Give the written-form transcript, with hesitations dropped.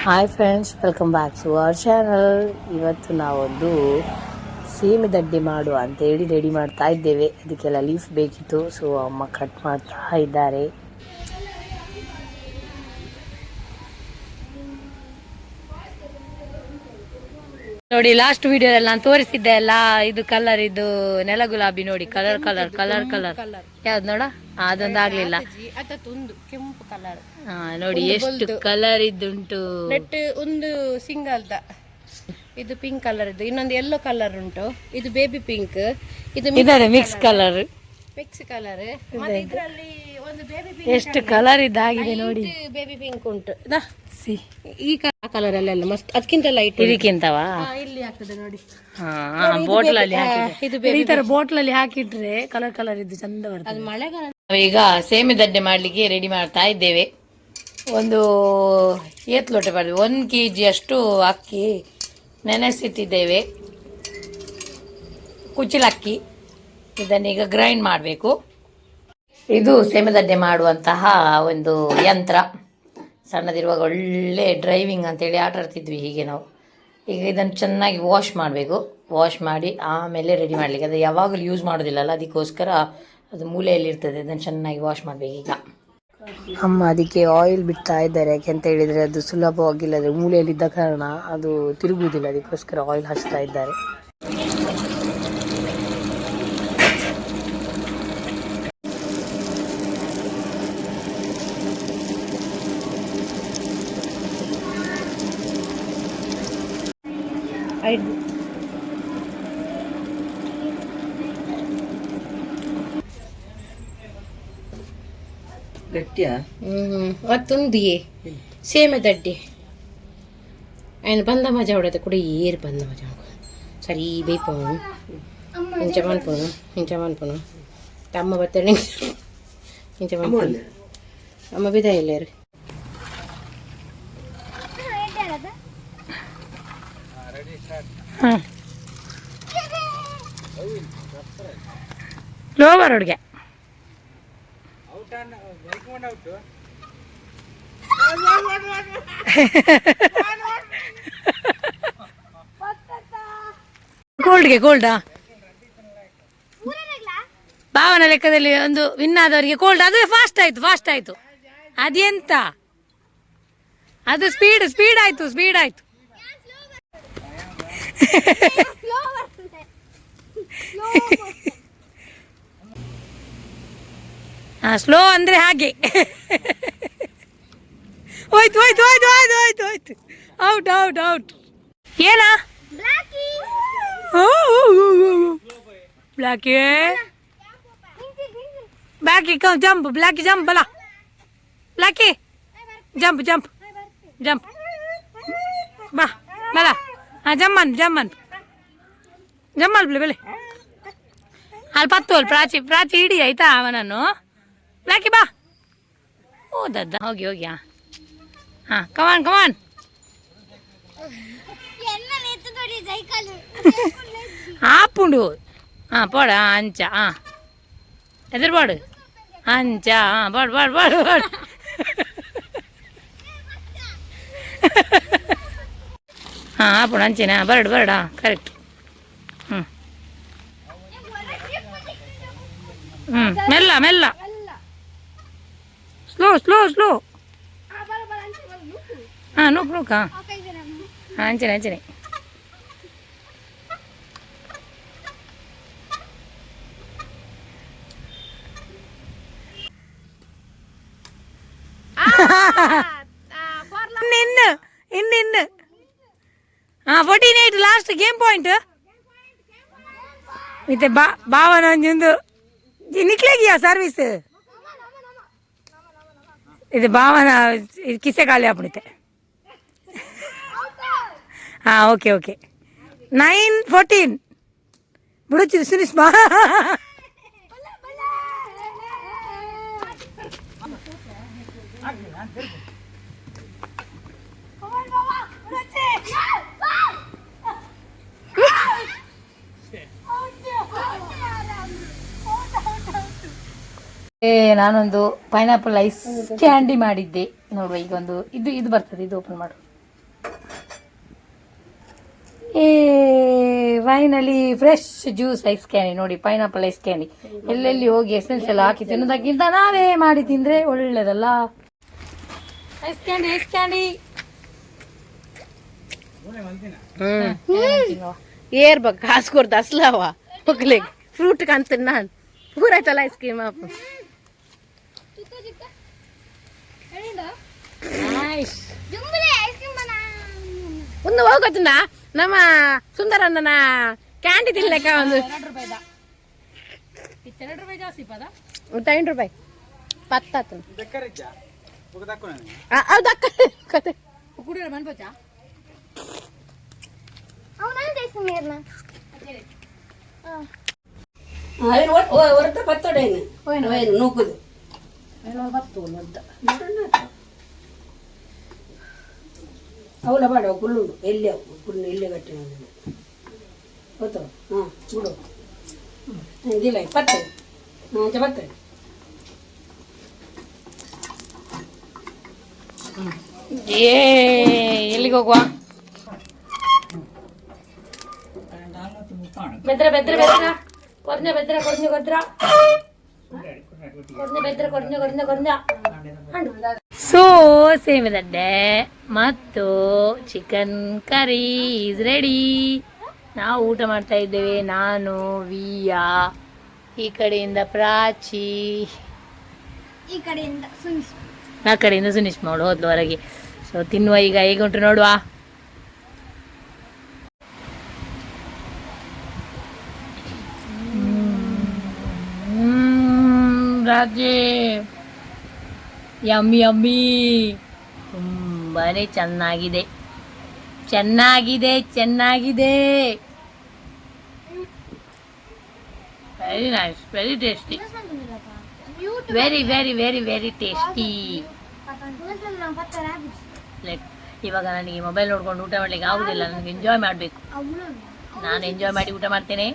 Hi friends, welcome back to our channel. ಇವತ್ತು ನಾವೊಂದು ಸೀಮೆ ದಡ್ಡಿ ಮಾಡುವ ಅಂತೇಳಿ ರೆಡಿ ಮಾಡ್ತಾ ಇದ್ದೇವೆ. ಅದಕ್ಕೆಲ್ಲ ಲೀಫ್ ಬೇಕಿತ್ತು, ಸೊ ಅಮ್ಮ ಕಟ್ ಮಾಡ್ತಾ ಇದ್ದಾರೆ. ನೋಡಿ, ಲಾಸ್ಟ್ ವಿಡಿಯೋದಲ್ಲಿ ನಾನು ತೋರಿಸಿದ್ದೆ ಅಲ್ಲ, ಇದು ಕಲರ್, ಇದು ನೆಲ ಗುಲಾಬಿ. ನೋಡಿ, ಕಲರ್ ಕಲರ್ ಕಲರ್ ಕಲರ್ ಯಾವ್ದು ನೋಡ, ಅದೊಂದು ಆಗ್ಲಿಲ್ಲ. ಕೆಂಪು ಕಲರ್ ನೋಡಿ ಎಷ್ಟು ಕಲರ್ ಇದ್ದುಂಟು. ಒಂದು ಸಿಂಗಲ್ ಇದು ಪಿಂಕ್ ಕಲರ್, ಇದು ಇನ್ನೊಂದು ಯೆಲ್ಲೋ ಕಲರ್ ಉಂಟು. ಇದು ಬೇಬಿ ಪಿಂಕ್, ಇದು ಮಿಕ್ಸ್ ಕಲರ್. ಮತ್ತೆ ಇದರಲ್ಲಿ ಒಂದು ಬೇಬಿ ಪಿಂಕ್, ಎಷ್ಟು ಕಲರ್ ಇದಾಗಿದೆ ನೋಡಿ. ಬೇಬಿ ಪಿಂಕ್ ಉಂಟು. ಈ ಕಲರ್ ಅಲ್ಲೆಲ್ಲ ಮಸ್ತ್, ಅದಕ್ಕಿಂತ ಲೈಟ್ ಇದಕ್ಕಿಂತವಾ ಇಲ್ಲಿ ಆಗ್ತದೆ ನೋಡಿ. ಬೋಟ್ಲಲ್ಲಿ ಈ ತರ ಬೋಟ್ಲಲ್ಲಿ ಹಾಕಿಟ್ರೆ ಕಲರ್ ಕಲರ್ ಇದ್ದು ಚಂದ ಬರ್ತದೆ. ಅದು ಮಳೆಗಾಲ. ನಾವೀಗ ಸೇಮೆ ದಡ್ಡೆ ಮಾಡ್ಲಿಕ್ಕೆ ರೆಡಿ ಮಾಡ್ತಾ ಇದ್ದೇವೆ. ಒಂದು ಏತ್ ಲೋಟ ಬರ್ತದೆ, 1 kg ಅಷ್ಟು ಅಕ್ಕಿ ನೆನೆಸಿಟ್ಟಿದ್ದೇವೆ. ಕುಚ್ಚಲಕ್ಕಿ, ಇದನ್ನೀಗ ಗ್ರೈಂಡ್ ಮಾಡಬೇಕು. ಇದು ಸೇಮೆ ದಡ್ಡೆ ಮಾಡುವಂತಹ ಒಂದು ಯಂತ್ರ. ಸಣ್ಣದಿರುವಾಗ ಒಳ್ಳೆ ಡ್ರೈವಿಂಗ್ ಅಂತೇಳಿ ಆಟ ಆಡ್ತಿದ್ವಿ ಹೀಗೆ ನಾವು. ಈಗ ಇದನ್ನು ಚೆನ್ನಾಗಿ ವಾಶ್ ಮಾಡಬೇಕು. ವಾಶ್ ಮಾಡಿ ಆಮೇಲೆ ರೆಡಿ ಮಾಡಲಿಕ್ಕೆ, ಅದು ಯಾವಾಗಲೂ ಯೂಸ್ ಮಾಡೋದಿಲ್ಲಲ್ಲ, ಅದಕ್ಕೋಸ್ಕರ ಅದು ಮೂಲೆಯಲ್ಲಿರ್ತದೆ. ಅದನ್ನು ಚೆನ್ನಾಗಿ ವಾಶ್ ಮಾಡಬೇಕು. ಈಗ ಅಮ್ಮ ಅದಕ್ಕೆ ಆಯಿಲ್ ಬಿಡ್ತಾ ಇದ್ದಾರೆ. ಯಾಕೆಂತ ಹೇಳಿದರೆ ಅದು ಸುಲಭವಾಗಿಲ್ಲ, ಅದು ಮೂಲೆಯಲ್ಲಿದ್ದ ಕಾರಣ ಅದು ತಿರುಗುವುದಿಲ್ಲ, ಅದಕ್ಕೋಸ್ಕರ ಆಯಿಲ್ ಹಚ್ತಾ ಇದ್ದಾರೆ. ಗಟ್ಟಿಯಾ ಮತ್ತೊಂದು ಸೇಮೆ ದಡ್ಡಿ ఆయన ಬಂದ ಮಜಾ ಹೊಡೆದ ಕೂಡ ಏರು ಬಂದ ಮಜಾ ಸರಿ ಬೇಯ್ಪೋನು ಇಂಚ ಮನ್ಪೋನು ಅಮ್ಮ ಬರ್ತೇನೆ ಇಂಚ ಮನ್ಪೋನು ಅಮ್ಮ ಬಿದ ಇಲ್ಲೇರು. ಲೋವರ್ ಹುಡುಗೆ ಗೋಲ್ಡಾ ಭಾವನ ಲೆಕ್ಕದಲ್ಲಿ ಒಂದು ವಿನ್ ಆದವರಿಗೆ ಗೋಲ್ಡ್. ಅದು ಫಾಸ್ಟ್ ಆಯ್ತು. ಅದೆಂತ, ಅದು ಸ್ಪೀಡ್ ಆಯ್ತು. ಸ್ಲೋ ಅಂದ್ರೆ ಹಾಗೆ. ಹೋಯ್ತು. ಔಟ್. ಏನಾ ಬ್ಲಾಕಿ ಜಂಪ್, ಬ್ಲಾಕಿ ಜಂಪ್ ಬಲ, ಬ್ಲಾಕಿ ಜಂಪ್ ಬಾ ಬಲ. ಜಮ್ಮನ್ ಬೆಳೆ ಅಲ್ಲಿ ಪತ್ತು ಪ್ರಾಚಿ ಹಿಡಿ ಆಯ್ತಾ ಅವನನ್ನು. ಬ್ಲಾಕಿ ಬಾ. ಓದದ್ದ ಹೋಗಿ ಹಾಂ ಕಮಾನ್ ಆಪುಂಡು. ಹಾಂ ಪೋಡ ಅಂಚ, ಹಾಂ ಎದುರುಪಾಡು ಅಂಚ, ಹಾಂ ಬಾಡು ಹಾಂ ಆಪುಂಡು ಅಂಚೆನ ಬರಡು ಕರೆಕ್ಟ್. ಮೆಲ್ಲ ಸ್ಲೋ. ಹಾಂ ನೂಕ್ ಹಾಂ ಅಂಚನೆ. ಇನ್ನು 48 ಲಾಸ್ಟ್ ಗೇಮ್ ಪಾಯಿಂಟ್. ಮತ್ತೆ ಭಾವನ ಒಂದು ನಿಕ್ಲೇಗಿಯಾ ಸರ್ವಿಸ್. ಇದು ಭಾವನ ಕಿಸೆ ಖಾಲಿ ಆಗ್ಬಿಡುತ್ತೆ. ಹಾಂ ಓಕೆ 9-14 ಬಿಡುತ್ತಿದ್ದು ಸುನಿಸ್ ಬಾ. ನಾನೊಂದು ಪೈನಾಪಲ್ ಐಸ್ ಕ್ಯಾಂಡಿ ಮಾಡಿದ್ದೆ ನೋಡುವ. ಈಗ ಒಂದು ಇದು ಬರ್ತದೆ, ಇದು ಓಪನ್ ಮಾಡು. ಏ finally fresh juice ice candy ನೋಡಿ, ಪೈನಾಪಲ್ ಐಸ್ ಕ್ಯಾಂಡಿ. ಎಲ್ಲೆಲ್ಲಿ ಹೋಗಿ ಎಸೆನ್ಸ್ ಎಲ್ಲ ಹಾಕಿ ತಿನ್ನೋದಕ್ಕಿಂತ ನಾವೇ ಮಾಡಿ ತಿಂದ್ರೆ ಒಳ್ಳೇದಲ್ಲ. Ice candy ice candy. ಏರ್ ಬಗ್ ಕಾಸು ಕೊಡ್ದು ಅಸ್ಲವ ಮಕ್ಳಿಗೆ ಫ್ರೂಟ್ ಕಾಣ್ತೀನಿ ನಾನು ಪೂರಾಯ್ತಲ್ಲ ಐಸ್ ಕ್ರೀಮ್ ಅಪ್ಪ. ಒಂದು ಹೋಗೋತನ ನಮ್ಮ ಸುಂದರಣ್ಣನ ಕ್ಯಾಂಡಿ ತಿನ್ಲಕ್ಕ ಒಂದು 2 ರೂಪಾಯಿ ಜಾಸ್ತಿ ಪದ 5 ರೂಪಾಯಿ 10 ಆತು ಕತೆ ಕುಡಿಯೋರು ಮನ್ಬೋಚಾ ಹೊರತ ಪತ್ತೊಡೇನು ನೂಕುದು ಅವಳ ಬಾಡ ಕುಳ್ಳುಂಡು ಎಲ್ಲಿ ಕುಳ್ಳು ಇಲ್ಲೇ ಗಟ್ಟಿ ಗೊತ್ತು ಹಾಂ ಬಿಡು ಇದಿಲ್ಲ 20 ಹಾಂ ಚಪತ್ತೆ ಎಲ್ಲಿಗೆ ಹೋಗುವ? ಬೆದ್ರ ಬೆದ್ರ ಬೆದ್ರ ಕೊರ್ನೆ ಬೆದ್ರ ಕೊರ್ನೆ ಕೊದ್ರ ಕೊರ್ನೆ ಬೆದ್ರ ಕೊರ್ನೆ ಕೊರ್ನೆ ಕೊರ್ನೆ. ಸೊ ಸೇಮಿದಡ್ಡೆ ಮತ್ತು ಚಿಕನ್ ಕರಿ ಈಸ್ ರೆಡಿ. ನಾವು ಊಟ ಮಾಡ್ತಾ ಇದ್ದೇವೆ. ನಾನು ವಿಯಾ, ಈ ಕಡೆಯಿಂದ ಪ್ರಾಚಿ, ಆ ಕಡೆಯಿಂದ ಸುನೀಶ್ ಮಾಡು ಹೋದ್ಲು ಹೊರಗೆ. ಸೊ ತಿನ್ನುವ ಈಗ, ಹೇಗೆ ಉಂಟು ನೋಡುವ. ರಾಜೇ ಯಮ್ಮಿ ಯಮ್ಮಿ, ತುಂಬಾನೇ ಚೆನ್ನಾಗಿದೆ ಚೆನ್ನಾಗಿದೆ ಚೆನ್ನಾಗಿದೆ. Very nice, very tasty, very very very very tasty. Like ಇವಾಗ ನನಗೆ ಮೊಬೈಲ್ ನೋಡ್ಕೊಂಡು ಊಟ ಮಾಡ್ಲಿಕ್ಕೆ ಆಗುದಿಲ್ಲ, ನನಗೆ ಎಂಜಾಯ್ ಮಾಡಬೇಕು. ನಾನು ಎಂಜಾಯ್ ಮಾಡಿ ಊಟ ಮಾಡ್ತೇನೆ.